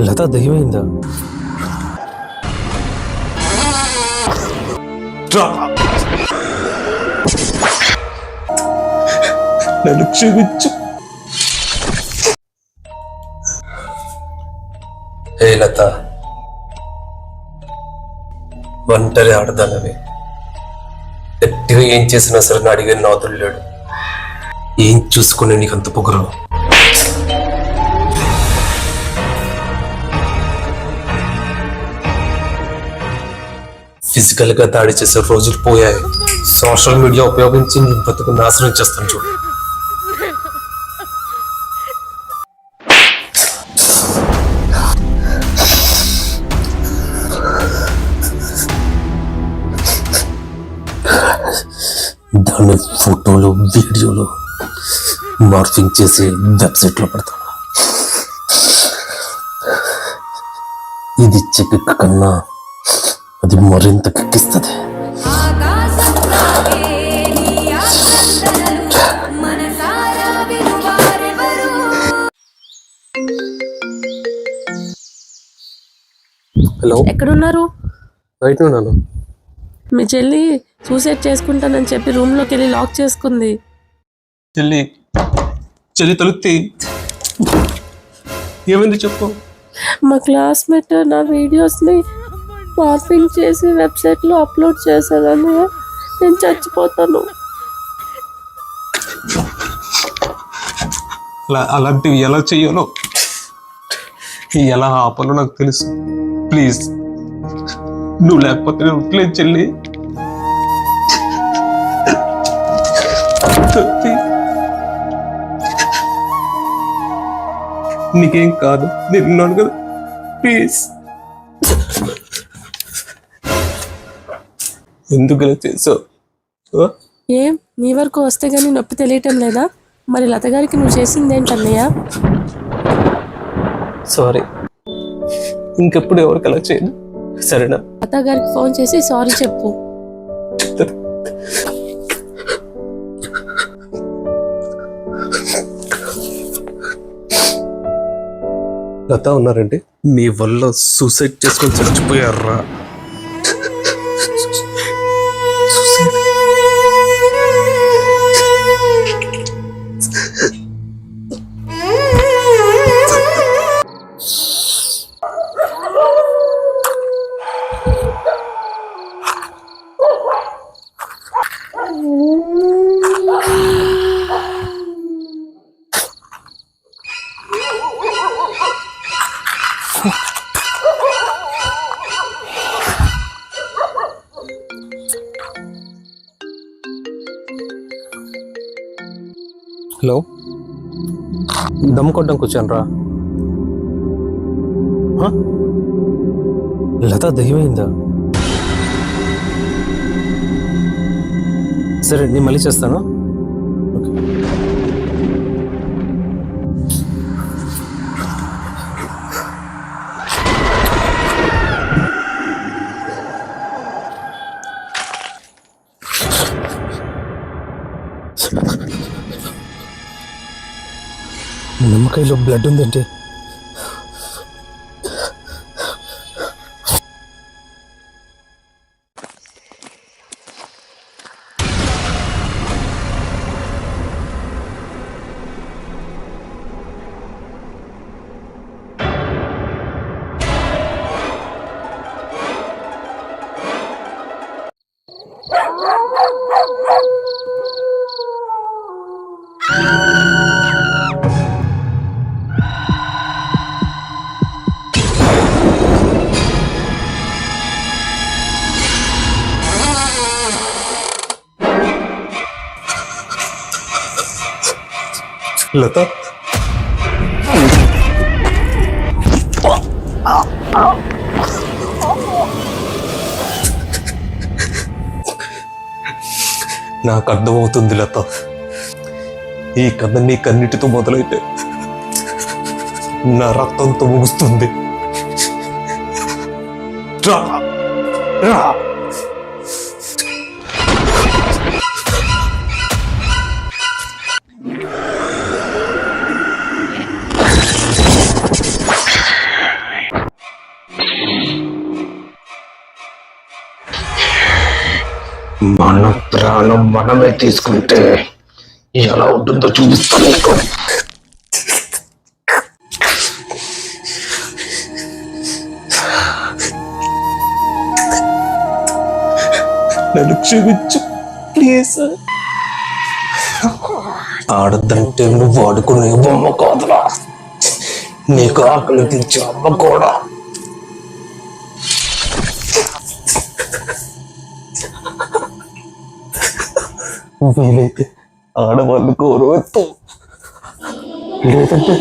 లత దయ్యమైందా? నన్ను క్షమించు. హే లత, ఒంటరి ఆడదానవి గట్టిగా ఏం చేసినా సరే నా అడిగిన నాదులు లేడు. ఏం చూసుకునే నీకు అంత పొగరు? ఫిజికల్ గా దాడి చేసే రోజులు పోయాయి. సోషల్ మీడియా ఉపయోగించి నీ బతుకు నాశనం చేస్తాను చూడు. దాన్ని ఫోటోలు వీడియోలు మార్ఫింగ్ చేసి వెబ్సైట్లో పెడతాను. ఇది చెక్ కన్నా అది మరింత కిక్కిస్తుంది. హలో, ఎక్కడున్నారు? బయట ఉన్నాను. మీ చెల్లి సూసైడ్ చేసుకుంటానని చెప్పి రూమ్ లోకి వెళ్ళి లాక్ చేసుకుంది. చెల్లి చెల్లి తలుపుతి. ఏమైంది చెప్పు. మా క్లాస్మేట్ నా వీడియోస్ని మార్ఫింగ్ చేసి వెబ్సైట్లో అప్లోడ్ చేసేదని. నేను చచ్చిపోతాను. అలాంటివి ఎలా చెయ్యాలో ఎలా ఆపాలో నాకు తెలుసు. ప్లీజ్, నువ్వు లేకపోతే నేను ఉండలేదు చెల్లి. నీకేం కాదు, నేను ఉన్నాను కదా. ప్లీజ్. ఎందుకు ఇలా చేసావు? ఏం నీ వరకు వస్తే గానీ నొప్పి తెలియటం లేదా? మరి లత గారికి నువ్వు చేసింది ఏంటన్నయ్యా? సారీ, ఇంకెప్పుడు ఎవరికి అలా చేయను, సరేనా? లత గారికి ఫోన్ చేసి సారీ చెప్పు. లత ఉన్నారండి? మీ వల్ల సూసైడ్ చేసుకొని చచ్చిపోయారా? హలో, దమ్ కొట్టడానికి వచ్చాను రా. లత దయ్యమైందా? సరే, నేను మళ్ళీ చేస్తాను. ఓకే. నిమ్మకాయలో బ్లడ్ ఉందంటే లత, నాకు అర్థమవుతుంది లత. ఈ కథ నీ కన్నిటితో మొదలైతే నా రక్తంతో ముగుస్తుంది. రా రా. మనం మనమే తీసుకుంటే ఎలా ఉంటుందో చూపిస్తాను నీకు. నన్ను క్షమించు ప్లీజ్. ఆడదంటే నువ్వు వాడుకునే బొమ్మ కాదురా, నీకు ఆకలి తెచ్చే అమ్మ కూడా. వీలైతే ఆడవాళ్ళు గౌరవంతో, లేదంటే